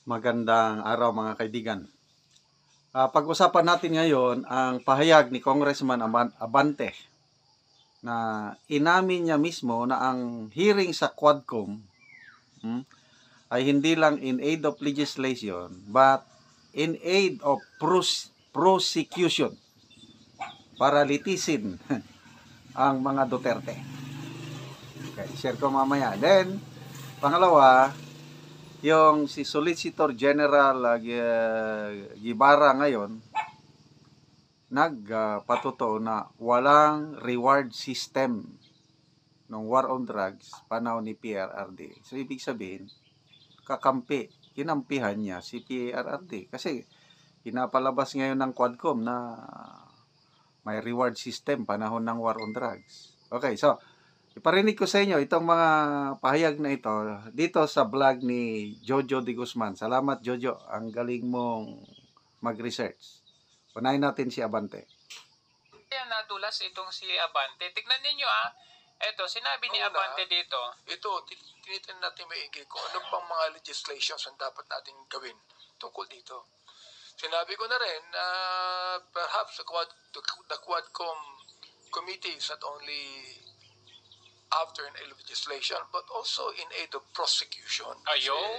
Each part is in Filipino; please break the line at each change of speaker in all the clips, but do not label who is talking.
Magandang araw mga kaibigan. Pag-usapan natin ngayon ang pahayag ni Congressman Abante na inamin niya mismo na ang hearing sa Quadcom ay hindi lang in aid of legislation but in aid of prosecution para litisin ang mga Duterte. Okay, share ko mamaya. Then, pangalawa, yung si Solicitor General Guevara ngayon nagpatotoo na walang reward system ng war on drugs panahon ni PRRD. So ibig sabihin, kinampihan niya si PRRD kasi pinapalabas ngayon ng Quadcom na may reward system panahon ng war on drugs. Okay, so iparinig ko sa inyo itong mga pahayag na ito dito sa vlog ni Jojo de Guzman. Salamat Jojo, ang galing mong mag-research. Unahin natin si Abante.
Kaya nadulas itong si Abante. Tignan ninyo Ito, sinabi ni Abante dito.
Ito, tinitin natin maigi kung ano pang mga legislations ang dapat natin gawin tungkol dito. Sinabi ko na rin na perhaps the Quadcom committee is not only after an legislation but also in aid of prosecution.
Ayun.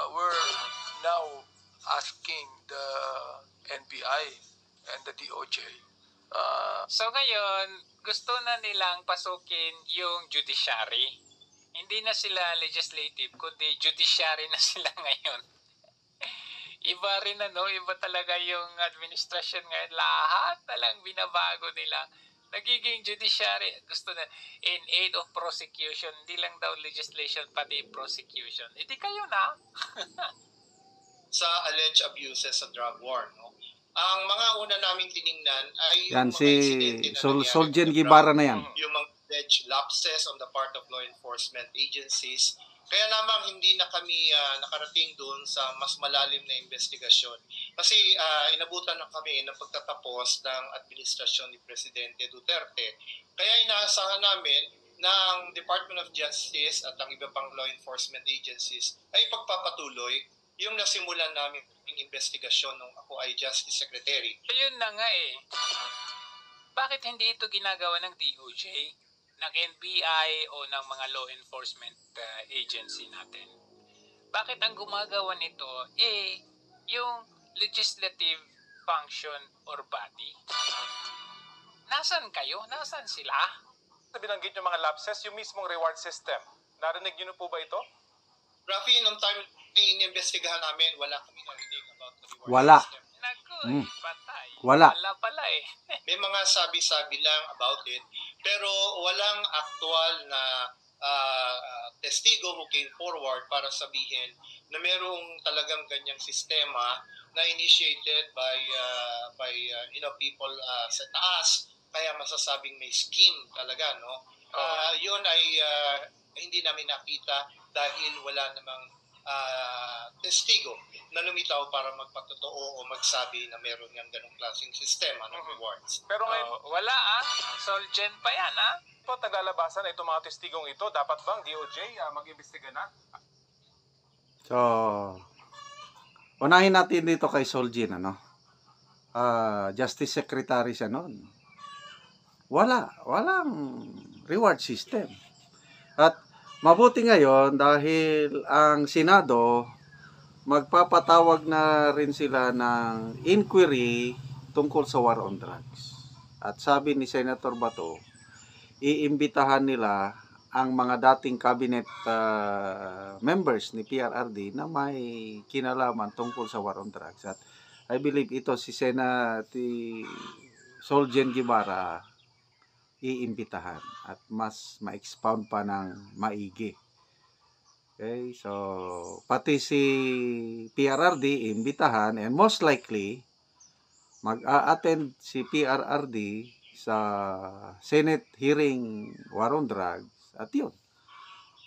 We're now asking the NBI and the DOJ.
So ngayon, gusto na nilang pasukin yung judiciary. Hindi na sila legislative, kundi judiciary na sila ngayon. Iba rin iba talaga yung administration ngayon. Lahat na lang binabago nila. Nagiging judiciary, gusto na in aid of prosecution, hindi lang daw legislation, pati prosecution. Hindi kayo na.
Sa alleged abuses sa drug war, no? Ang mga una naming tiningnan ay
yan,
yung
si
mga insidente na
Solgen Guevara na yan.
Yung mga alleged lapses on the part of law enforcement agencies. Kaya lamang hindi na kami nakarating doon sa mas malalim na investigasyon. Kasi inabutan na kami ng pagtatapos ng administrasyon ni Presidente Duterte. Kaya inaasahan namin na ang Department of Justice at ang iba pang law enforcement agencies ay pagpapatuloy yung nasimulan namin ng investigasyon nung ako ay Justice Secretary.
Ayun na nga Bakit hindi ito ginagawa ng DOJ? Ng NBI o ng mga law enforcement agency natin. Bakit ang gumagawa nito yung legislative function or body? Nasaan kayo? Nasaan sila?
Binanggit yung mga lapses, yung mismong reward system. Narinig niyo po ba ito?
Rafi, nung time na inimbestigahan namin, wala kami narinig about the reward
Wala.
system.
Naku, patay.
Wala.
Wala pala
May mga sabi-sabi lang about it, pero walang actual na testigo who came forward para sabihin na merong talagang ganyang sistema na initiated by people sa taas, kaya masasabing may scheme talaga, no? Yun ay hindi namin nakita dahil wala namang testigo na lumitaw para magpatotoo o magsabi na meron ng ganong klaseng sistema ng rewards.
Pero ngayon,
wala Solgen pa yan
po naglalabasan itong mga testigong ito. Dapat bang DOJ mag-imbestiga na?
So, unahin natin dito kay Solgen, Justice Secretary siya noon. Walang reward system. At mabuti ngayon dahil ang Senado magpapatawag na rin sila ng inquiry tungkol sa war on drugs. At sabi ni Senator Bato, iimbitahan nila ang mga dating cabinet members ni PRRD na may kinalaman tungkol sa war on drugs. At I believe ito si Solgen Guevara iimbitahan at mas ma-expound pa ng maigi. Okay, so pati si PRRD iimbitahan and most likely mag-a-attend si PRRD sa Senate hearing war on drugs at yun.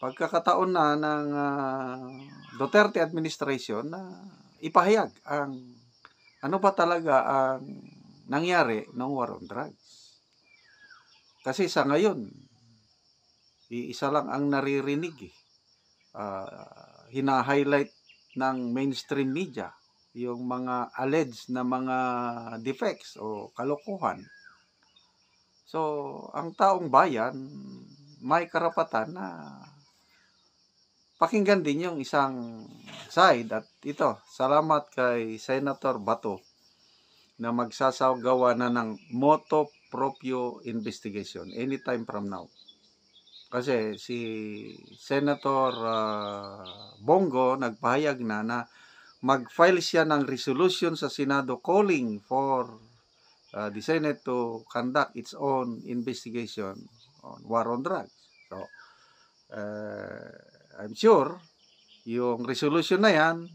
Pagkakataon na ng Duterte administration na ipahayag ang ano ba talaga ang nangyari ng war on drugs. Kasi sa ngayon, iisa lang ang naririnig. Hina-highlight ng mainstream media yung mga alleged na mga defects o kalokohan. So, ang taong bayan may karapatan na pakinggan din yung isang side. At ito, salamat kay Senator Bato na magsasagawa na ng motu proprio investigation anytime from now. Kasi si Senator Bongo nagpahayag na mag-file siya ng resolution sa Senado calling for the Senate to conduct its own investigation on war on drugs. So, I'm sure yung resolution na yan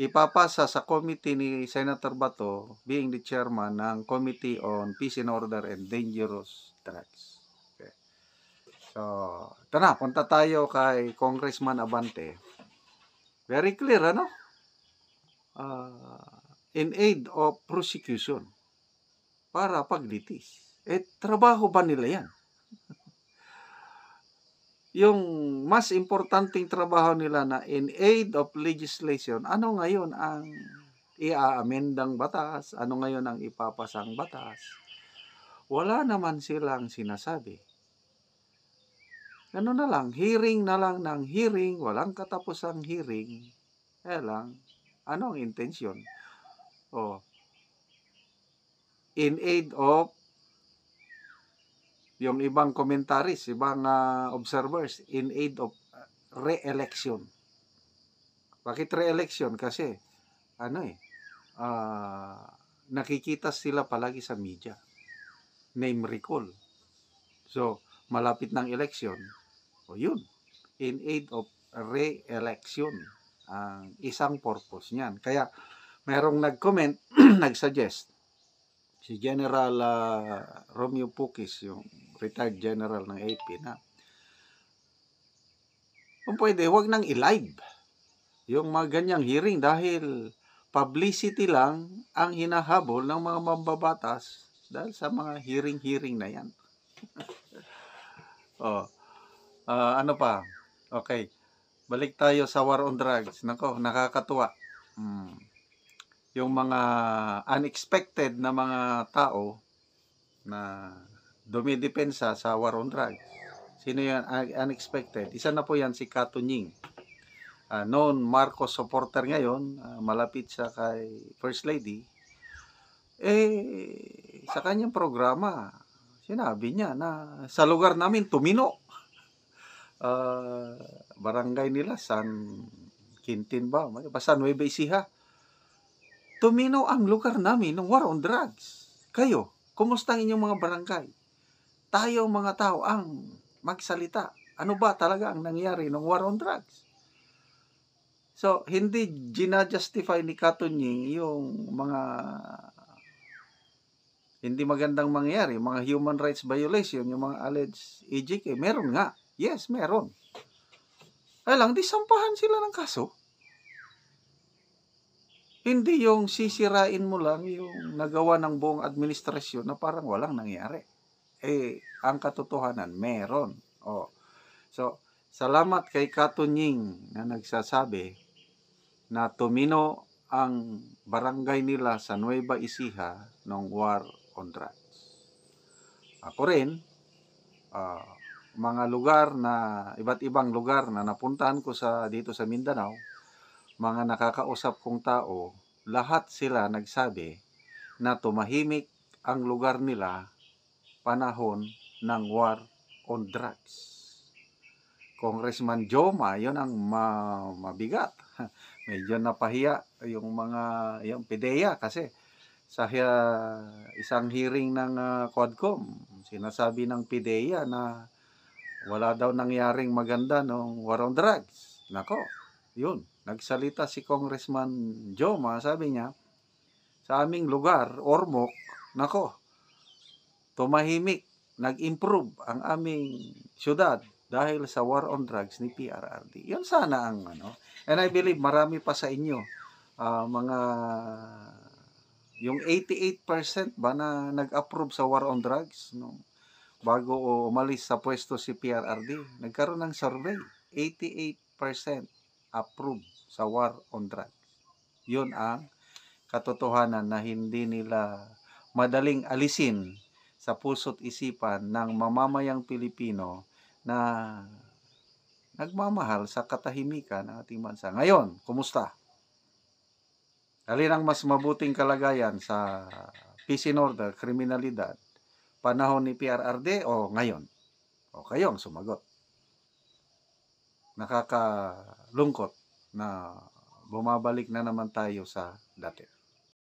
ipapasa sa committee ni Senator Bato being the chairman ng Committee on Peace and Order and Dangerous Drugs. Okay. So, ito na, punta tayo kay Congressman Abante. Very clear, ano? In aid of prosecution para paglitis. Trabaho ba nila yan? Yung mas importanteng trabaho nila na in aid of legislation, ano ngayon ang iaamendang batas? Ano ngayon ang ipapasang batas? Wala naman silang sinasabi. Ano na lang, hearing na lang ng hearing, walang katapusang hearing. Lang, ano ang intensyon? In aid of yung ibang commentaries, ibang observers, in aid of re-election. Bakit re-election? Kasi, nakikita sila palagi sa media. Name recall. So, malapit ng election. Yun. In aid of re-election. Ang isang purpose niyan. Kaya, merong nag-comment, nag-suggest, si General Romeo Pukis, yung retired general ng AP, na kung pwede, huwag nang i-live yung mga ganyang hearing dahil publicity lang ang hinahabol ng mga mambabatas dahil sa mga hearing na yan. Ano pa? Okay. Balik tayo sa war on drugs. Nako, nakakatuwa. Yung mga unexpected na mga tao na dumidepensa sa war on drugs. Sino yan unexpected? Isa na po yan si Kato Nying. Known Marcos supporter ngayon, malapit siya kay First Lady. Sa kanyang programa, sinabi niya na sa lugar namin tumino. Barangay nila, San Quintin ba? Basta Nueva Ecija. Tumino ang lugar namin ng war on drugs. Kayo, kumusta ang inyong mga barangay? Tayo mga tao ang magsalita. Ano ba talaga ang nangyari ng war on drugs? So, hindi ginajustify ni Kato Nying yung mga hindi magandang mangyari, mga human rights violation, yung mga alleged EJK. Meron nga. Yes, meron. Ay lang, di sampahan sila ng kaso. Hindi yung sisirain mo lang yung nagawa ng buong administrasyon na parang walang nangyari. Ang katotohanan, meron. So, salamat kay Kato Nying na nagsasabi na tumino ang barangay nila sa Nueva Ecija ng war on drugs. Ako rin, mga lugar na, iba't ibang lugar na napuntahan ko dito sa Mindanao, mga nakakausap kong tao, lahat sila nagsabi na tumahimik ang lugar nila panahon ng war on drugs. Congressman Joma, yun ang mabigat. Medyo napahiya yung PIDEA kasi sa isang hearing ng Quadcom, sinasabi ng PIDEA na wala daw nangyaring maganda nung war on drugs. Nako, yun. Nagsalita si Congressman Joma, sabi niya, sa aming lugar, Ormoc, nako, tumahimik, nag-improve ang aming syudad dahil sa war on drugs ni PRRD. Yun sana ang And I believe marami pa sa inyo, yung 88% ba na nag-approve sa war on drugs, no? Bago umalis sa pwesto si PRRD, nagkaroon ng survey, 88%. approve sa war on drugs. Yun ang katotohanan na hindi nila madaling alisin sa puso't isipan ng mamamayang Pilipino na nagmamahal sa katahimikan ng ating bansa. Ngayon, kumusta? Alin ang mas mabuting kalagayan sa peace and order, kriminalidad, panahon ni PRRD o ngayon? O kayo ang sumagot. Nakakalungkot na bumabalik na naman tayo sa dati.